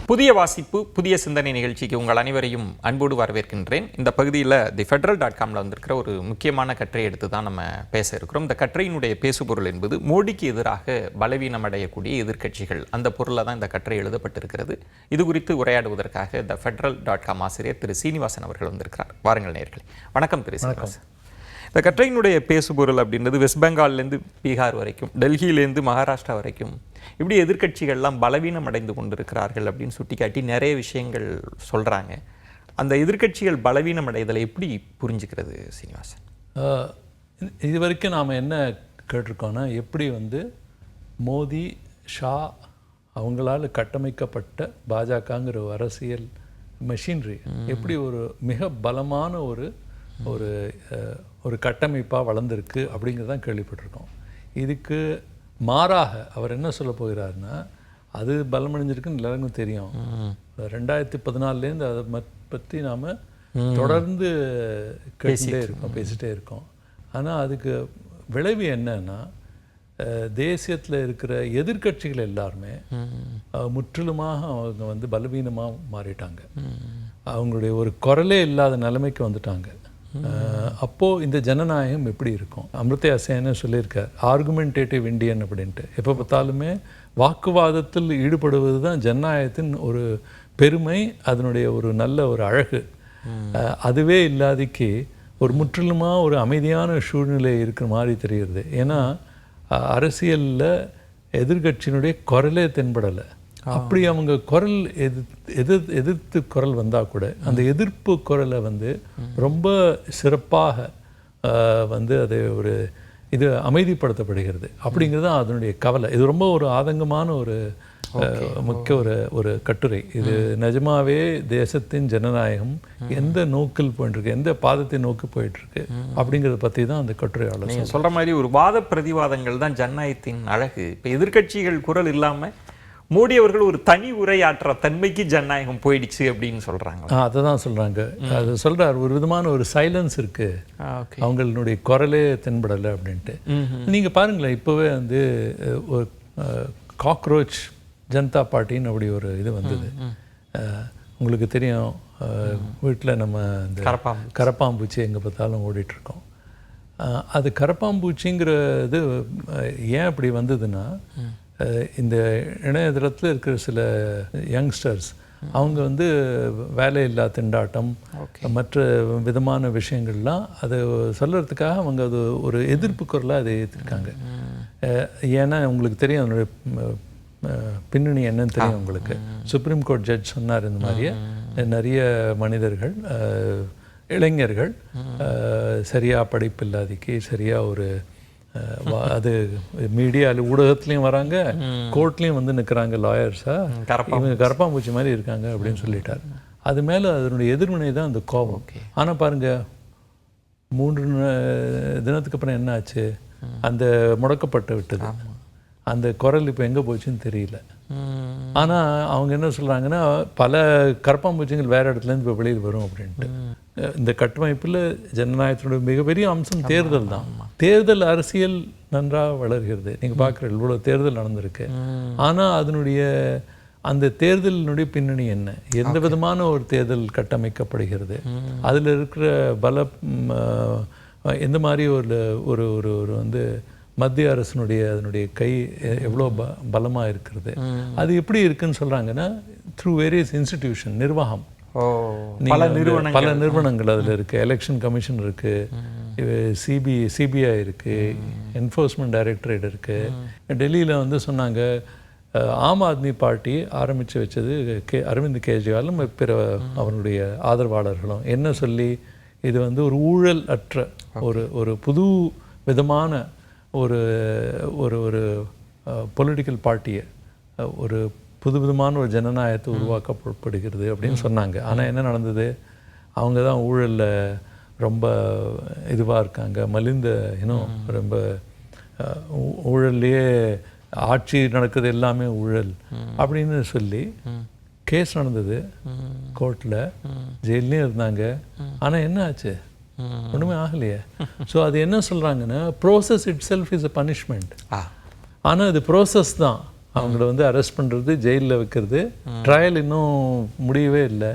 புதிய வாசிப்பு புதிய சிந்தனை நிகழ்ச்சிக்கு உங்கள் அனைவரையும் அன்போடு வரவேற்கின்றேன். இந்த பகுதியில் தி ஃபெடரல்.comல வந்திருக்கிற ஒரு முக்கியமான கட்டுரை எடுத்து தான் நம்ம பேச இருக்கிறோம். இந்த கட்டுரையினுடைய பேசுபொருள் என்பது மோடிக்கு எதிராக பலவீனம் அடையக்கூடிய எதிர்க்கட்சிகள், அந்த பொருளில் தான் இந்த கட்டுரை எழுதப்பட்டிருக்கிறது. இது குறித்து உரையாடுவதற்காக தி ஃபெடரல்.com ஆசிரியர் திரு சீனிவாசன் அவர்கள் வந்திருக்கிறார். வாருங்கள் நேயர்களே. வணக்கம் திரு சீனிவாசன். இந்த கட்டுரையினுடைய பேசுபொருள் அப்படின்றது வெஸ்ட் பெங்கால்லேருந்து பீகார் வரைக்கும், டெல்லியிலேருந்து மகாராஷ்டிரா வரைக்கும் இப்படி எதிர்க்கட்சிகள்லாம் பலவீனம் அடைந்து கொண்டிருக்கிறார்கள் அப்படின்னு சுட்டிக்காட்டி நிறைய விஷயங்கள் சொல்கிறாங்க. அந்த எதிர்க்கட்சிகள் பலவீனம் அடைதலை எப்படி புரிஞ்சுக்கிறது சீனிவாசன்? இது வரைக்கும் நாம் என்ன கேட்டிருக்கோன்னா, எப்படி மோடி ஷா அவங்களால் கட்டமைக்கப்பட்ட பாஜகங்கிற ஒரு அரசியல் மெஷினரி எப்படி ஒரு மிக பலமான ஒரு ஒரு கட்டமைப்பாக வளர்ந்துருக்கு அப்படிங்கிறதான் கேள்விப்பட்டிருக்கோம். இதுக்கு மாறாக அவர் என்ன சொல்ல போகிறாருன்னா, அது பலமடைஞ்சிருக்குன்னு எல்லாருக்கும் தெரியும். 2014 அதை பற்றி நாம் தொடர்ந்து பேசிகிட்டே இருக்கோம். ஆனால் அதுக்கு விளைவு என்னன்னா, தேசியத்தில் இருக்கிற எதிர்க்கட்சிகள் எல்லாருமே முற்றிலுமாக அவங்க பலவீனமாக மாறிட்டாங்க. அவங்களுடைய ஒரு குரலே இல்லாத நிலைமைக்கு வந்துட்டாங்க. அப்போது இந்த ஜனநாயகம் எப்படி இருக்கும்? அமிர்தா சேன சொல்லியிருக்கார், ஆர்குமெண்டேட்டிவ் இண்டியன் அப்படின்ட்டு. எப்போ பார்த்தாலுமே வாக்குவாதத்தில் ஈடுபடுவது தான் ஜனநாயகத்தின் ஒரு பெருமை, அதனுடைய ஒரு நல்ல ஒரு அழகு. அதுவே இல்லாதிக்கு ஒரு முற்றிலுமாக ஒரு அமைதியான சூழ்நிலை இருக்கிற மாதிரி தெரிகிறது. ஏன்னா அரசியலில் எதிர்கட்சியினுடைய குரலே தென்படலை. அப்படி அவங்க குரல் எதிர்த்து குரல் வந்தால் கூட அந்த எதிர்ப்பு குரலை ரொம்ப சிறப்பாக அது ஒரு இது அமைதிப்படுத்தப்படுகிறது அப்படிங்கிறது தான் அதனுடைய கவலை. இது ரொம்ப ஒரு ஆதங்கமான ஒரு முக்கிய ஒரு கட்டுரை. இது நிஜமாவே தேசத்தின் ஜனநாயகம் எந்த நோக்கில் போயிட்டுருக்கு, எந்த பாதத்தை நோக்கி போயிட்டுருக்கு அப்படிங்கிறத பற்றி தான் அந்த கட்டுரையாளர் நீங்கள் சொல்கிற மாதிரி ஒரு வாத பிரதிவாதங்கள் தான் ஜனநாயகத்தின் அழகு. இப்போ எதிர்க்கட்சிகள் குரல் இல்லாமல் மோடி அவர்கள் ஒரு தனி உரையாற்ற தன்மைக்கு ஜனநாயகம் போயிடுச்சு அப்படின்னு சொல்கிறாங்க. அதை தான் சொல்கிறாங்க. அது சொல்கிறார், ஒரு விதமான ஒரு சைலன்ஸ் இருக்குது, அவங்களுடைய குரலே தென்படலை அப்படின்ட்டு. நீங்கள் பாருங்களேன், இப்போவே ஒரு காக்ரோச் ஜனதா பார்ட்டின்னு அப்படி ஒரு இது வந்தது. உங்களுக்கு தெரியும், வீட்டில் நம்ம இந்த கரப்பாம்பூச்சி எங்கே பார்த்தாலும் ஓடிட்டுருக்கோம். அது கரப்பாம்பூச்சிங்கிற இது ஏன் அப்படி வந்ததுன்னா, இந்த இணையதளத்தில் இருக்கிற சில யங்ஸ்டர்ஸ் அவங்க வேலையில்லா திண்டாட்டம் மற்ற விதமான விஷயங்கள்லாம் அதை சொல்கிறதுக்காக அவங்க அது ஒரு எதிர்ப்பு குரலாக அதை ஏற்றிருக்காங்க. ஏன்னா உங்களுக்கு தெரியும் அதனுடைய பின்னணி என்னன்னு தெரியும் உங்களுக்கு. சுப்ரீம் கோர்ட் ஜட்ஜ் சொன்னார், இந்த மாதிரியே நிறைய மனிதர்கள், இளைஞர்கள் சரியாக படிப்பு இல்லாதிக்கு சரியாக ஒரு அது மீடியாவில் ஊடகத்துலேயும் வராங்க, கோர்ட்லேயும் நிற்கிறாங்க லாயர்ஸாக, இவங்க கரப்பாம்பூச்சி மாதிரி இருக்காங்க அப்படின்னு சொல்லிட்டார். அது மேலே அதனுடைய எதிர்வினை தான் அந்த கோபம். ஆனால் பாருங்கள், 3 தினத்துக்கு அப்புறம் என்ன ஆச்சு? அந்த முடக்கப்பட்டு விட்டது. அந்த குரல் இப்போ எங்கே போச்சுன்னு தெரியல. ஆனால் அவங்க என்ன சொல்கிறாங்கன்னா, பல கரப்பாம்பூச்சிகள் வேறு இடத்துலேருந்து இப்போ வெளியில் வரும் அப்படின்ட்டு. இந்த கட்டமைப்பில் ஜனநாயகத்தினுடைய மிகப்பெரிய அம்சம் தேர்தல் தான். தேர்தல் அரசியல் நன்றாக வளர்கிறது. நீங்கள் பார்க்குற இவ்வளோ தேர்தல் நடந்திருக்கு. ஆனால் அதனுடைய அந்த தேர்தலினுடைய பின்னணி என்ன, எந்த விதமான ஒரு தேர்தல் கட்டமைக்கப்படுகிறது, அதில் இருக்கிற எந்த மாதிரி ஒரு ஒரு மத்திய அரசினுடைய அதனுடைய கை எவ்வளோ பலமாக இருக்கிறது, அது எப்படி இருக்குன்னு சொல்கிறாங்கன்னா, த்ரூ வேரியஸ் இன்ஸ்டிடியூஷன், நிர்வாகம், பல நிறுவனங்கள் அதில் இருக்குது. எலெக்ஷன் கமிஷன் இருக்குது, சிபிஐ இருக்குது, என்ஃபோர்ஸ்மெண்ட் டைரக்டரேட் இருக்குது. டெல்லியில் சொன்னாங்க, ஆம் ஆத்மி பார்ட்டி ஆரம்பித்து வச்சது அரவிந்த் கெஜ்ரிவாலும் பிற அவருடைய ஆதரவாளர்களும் என்ன சொல்லி, இது ஒரு ஊழல் அற்ற ஒரு புது விதமான ஒரு ஒரு பொலிட்டிக்கல் பார்ட்டியை, ஒரு புதுவிதமான ஒரு ஜனநாயகத்தை உருவாக்கப்படுகிறது அப்படின்னு சொன்னாங்க. ஆனால் என்ன நடந்தது? அவங்க தான் ஊழலில் ரொம்ப இதுவாக இருக்காங்க, மலிந்த ரொம்ப ஊழல்லையே ஆட்சி நடக்குது, எல்லாமே ஊழல் அப்படின்னு சொல்லி கேஸ் நடந்தது கோர்ட்டில், ஜெயிலையும் இருந்தாங்க. ஆனால் என்ன ஆச்சு? ஒன்றுமே ஆகலையே. ஸோ அது என்ன சொல்கிறாங்கன்னா, process it self is a punishment. ஆனால் அது ப்ரோசஸ் தான், அவங்கள வந்து அரெஸ்ட் பண்ணுறது, ஜெயிலில் வைக்கிறது, ட்ரையல் இன்னும் முடியவே இல்லை,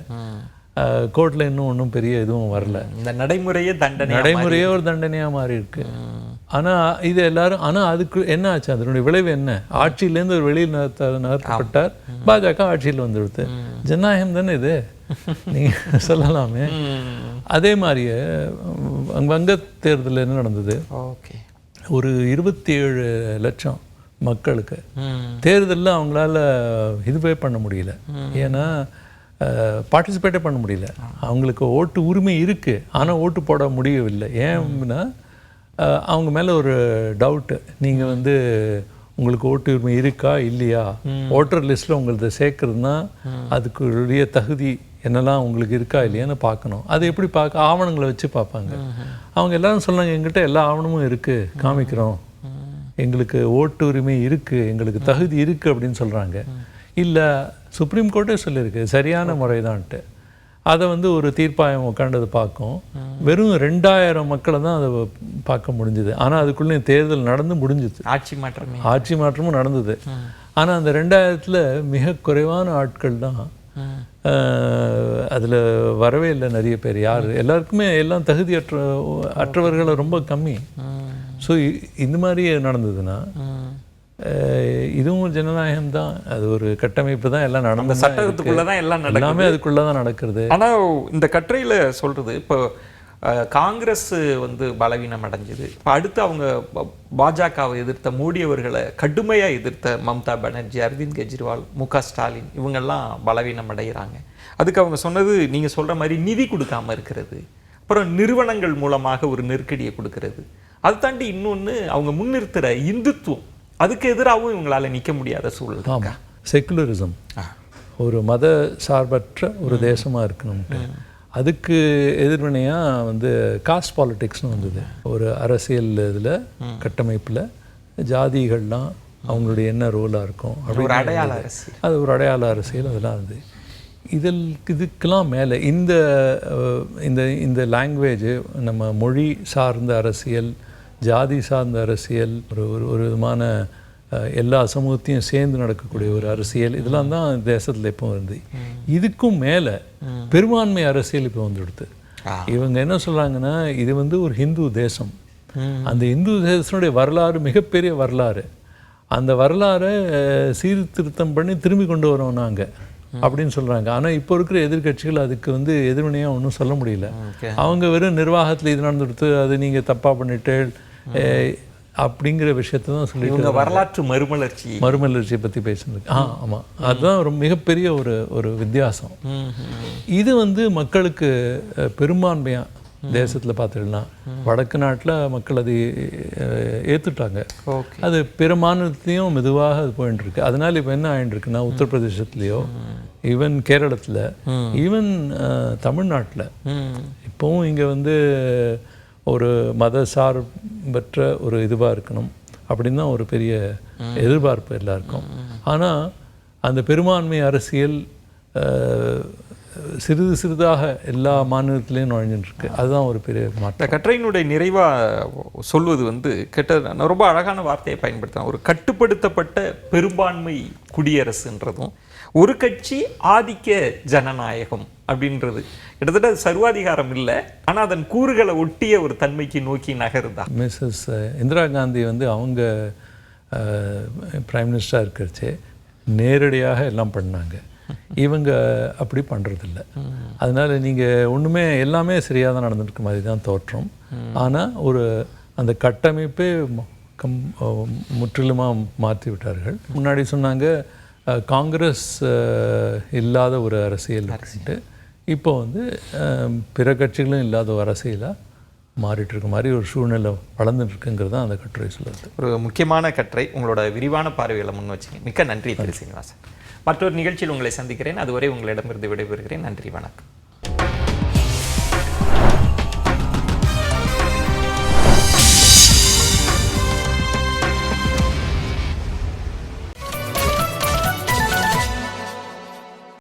கோர்ட்டில் இன்னும் ஒன்றும் பெரிய எதுவும் வரல. இந்த நடைமுறையே ஒரு தண்டனையாக மாறி இருக்கு. ஆனால் இது எல்லாரும், ஆனால் அதுக்கு என்ன ஆச்சு, அதனுடைய விளைவு என்ன? ஆட்சியிலேருந்து ஒரு வெளியில் நகர்த்தப்பட்டார், பாஜக ஆட்சியில் வந்துடுது. ஜனநாயகம் தானே இது, நீங்கள் சொல்லலாமே. அதே மாதிரியே வங்க தேர்தலில் என்ன நடந்தது? ஒரு 27 லட்சம் மக்களுக்கு தேர்தலில் அவங்களால இதுவே பண்ண முடியல. ஏன்னா பார்ட்டிசிபேட்டே பண்ண முடியல. அவங்களுக்கு ஓட்டு உரிமை இருக்குது, ஆனால் ஓட்டு போட முடியவில்லை. ஏன்னா அவங்க மேலே ஒரு டவுட்டு, நீங்கள் வந்து உங்களுக்கு ஓட்டு உரிமை இருக்கா இல்லையா, ஓட்டர் லிஸ்ட்டில் உங்களது சேர்க்குறதுனா அதுக்குரிய தகுதி என்னெல்லாம் உங்களுக்கு இருக்கா இல்லையான்னு பார்க்கணும். அது எப்படி பார்க்க? ஆவணங்களை வச்சு பார்ப்பாங்க. அவங்க எல்லாரும் சொன்னாங்க, எங்கிட்ட எல்லா ஆவணமும் இருக்குது, காமிக்கிறோம், எங்களுக்கு ஓட்டு உரிமை இருக்குது, எங்களுக்கு தகுதி இருக்குது அப்படின்னு சொல்கிறாங்க. இல்லை, சுப்ரீம் கோர்ட்டே சொல்லியிருக்கு சரியான முறைதான்ட்டு. அதை வந்து ஒரு தீர்ப்பாயம் உட்காண்டது பார்க்கும். வெறும் 2000 மக்களை தான் அதை பார்க்க முடிஞ்சுது. ஆனால் அதுக்குள்ளே தேர்தல் நடந்து முடிஞ்சுது, ஆட்சி மாற்றமும் நடந்தது. ஆனால் அந்த 2000ல் மிக குறைவான ஆட்கள் தான் அதில் வரவே இல்லை. நிறைய பேர் யார், எல்லாருக்குமே எல்லாம் அற்றவர்களை ரொம்ப கம்மி. ஸோ இந்த மாதிரி நடந்ததுன்னா இதுவும் ஜனநாயகம் தான், அது ஒரு கட்டமைப்பு தான், எல்லாம் நடந்த சட்டத்துக்குள்ள தான் எல்லாம் எல்லாமே அதுக்குள்ளே தான் நடக்கிறது. ஆனால் இந்த கட்டுரையில் சொல்கிறது, இப்போ காங்கிரஸ் வந்து பலவீனம் அடைஞ்சது. இப்போ அடுத்து அவங்க பாஜகவை எதிர்த்த, மோடி அவர்களை கடுமையாக எதிர்த்த மம்தா பானர்ஜி, அரவிந்த் கெஜ்ரிவால், முக ஸ்டாலின் இவங்கெல்லாம் பலவீனம் அடைகிறாங்க. அதுக்கு அவங்க சொன்னது, நீங்கள் சொல்கிற மாதிரி நிதி கொடுக்காமல் இருக்கிறது, அப்புறம் நிறுவனங்கள் மூலமாக ஒரு நெருக்கடியை கொடுக்கறது, அதை தாண்டி இன்னொன்று அவங்க முன்னிறுத்துகிற இந்துத்துவம், அதுக்கு எதிராகவும் இவங்களால் நிற்க முடியாத சூழல். ஆமாம், செக்குலரிசம், ஒரு மத சார்பற்ற ஒரு தேசமாக இருக்கணும்ட்டு. அதுக்கு எதிர்வினையாக வந்து காஸ்ட் பாலிட்டிக்ஸ்னு வந்தது. ஒரு அரசியல் இதில் கட்டமைப்பில் ஜாதிகள்லாம் அவங்களுடைய என்ன ரோலாக இருக்கும் அப்படின்னு அடையாள அரசியல், அது ஒரு அடையாள அரசியல், அதெல்லாம் வந்து இதுக்கெல்லாம் மேலே இந்த இந்த லாங்குவேஜ், நம்ம மொழி சார்ந்த அரசியல், ஜாதி சார்ந்த அரசியல், ஒரு விதமான எல்லா சமூகத்தையும் சேர்ந்து நடக்கக்கூடிய ஒரு அரசியல், இதெல்லாம் தான் தேசத்தில் இப்போ வந்து. இதுக்கும் மேலே பெரும்பான்மை அரசியல் இப்போ வந்துடுது. இவங்க என்ன சொல்கிறாங்கன்னா, இது வந்து ஒரு ஹிந்து தேசம், அந்த இந்து தேசத்தினுடைய வரலாறு மிகப்பெரிய வரலாறு, அந்த வரலாறை சீர்திருத்தம் பண்ணி திரும்பி கொண்டு வரோம் நாங்கள் அப்படின்னு சொல்கிறாங்க. ஆனால் இப்போ இருக்கிற எதிர்கட்சிகள் அதுக்கு வந்து எதிர்வினையாக ஒன்றும் சொல்ல முடியல. அவங்க வெறும் நிர்வாகத்தில் இது நடந்துடுத்து, அது நீங்கள் தப்பாக பண்ணிட்டு அப்படிங்கிற விஷயத்தை தான் சொல்லிட்டு வரலாற்று மறுமலர்ச்சியை பற்றி பேசுனது. ஆமாம், அதுதான் ஒரு மிகப்பெரிய ஒரு வித்தியாசம். இது வந்து மக்களுக்கு பெரும்பான்மையாக தேசத்தில் பார்த்துக்கலாம். வடக்கு நாட்டில் மக்கள் அதை ஏற்றுட்டாங்க, அது பிற மாநிலத்திலையும் மெதுவாக அது போயிட்டு இருக்கு. அதனால இப்போ என்ன ஆகிட்டு இருக்குன்னா, உத்தரப்பிரதேசத்துலேயோ, ஈவன் கேரளத்தில், ஈவன் தமிழ்நாட்டில் இப்போவும் இங்கே வந்து ஒரு மத சார்பற்ற ஒரு இதுவாக இருக்கணும் அப்படின்னு தான் ஒரு பெரிய எதிர்பார்ப்பு எல்லாருக்கும். ஆனால் அந்த பெரும்பான்மை அரசியல் சிறிதாக எல்லா மாநிலத்திலையும் நுழைஞ்சிருக்கு. அதுதான் ஒரு பெரிய மாற்றம். கட்டுரையினுடைய நிறைவாக சொல்வது வந்து நான் ரொம்ப அழகான வார்த்தையை பயன்படுத்தினேன். ஒரு கட்டுப்படுத்தப்பட்ட பெரும்பான்மை குடியரசுன்றதும் ஒரு கட்சி ஆதிக்க ஜனநாயகம் அப்படின்றது கிட்டத்தட்ட சர்வாதிகாரம் இல்லை, ஆனால் அதன் கூறுகளை ஒட்டிய ஒரு தன்மைக்கு நோக்கி நகருதா. மிஸ்ஸஸ் இந்திரா காந்தி வந்து அவங்க பிரைம் மினிஸ்டராக இருக்கிறச்சே நேரடியாக எல்லாம் பண்ணாங்க. இவங்க அப்படி பண்ணுறதில்ல. அதனால் நீங்கள் ஒன்றுமே எல்லாமே சரியாக தான் நடந்துருக்க மாதிரி தான் தோற்றம். ஆனால் அந்த கட்டமைப்பே முற்றிலுமாக மாற்றி விட்டார்கள். முன்னாடி சொன்னாங்க காங்கிரஸ் இல்லாத ஒரு அரசியல் அப்படின்ட்டு. இப்போ வந்து பிற கட்சிகளும் இல்லாத ஒரு அரசியலாக மாறிட்டு இருக்க மாதிரி ஒரு சூழ்நிலை வளர்ந்துட்டு இருக்குங்கிறது தான் அந்த கட்டுரை சொல்லுது. ஒரு முக்கியமான கட்டுரை, உங்களோட விரிவான பார்வைகளை முன் வச்சுங்க. மிக்க நன்றி திரு சீனிவாசன். மற்றொரு நிகழ்ச்சியில் உங்களை சந்திக்கிறேன். அதுவரை உங்களிடமிருந்து விடைபெறுகிறேன். நன்றி, வணக்கம்.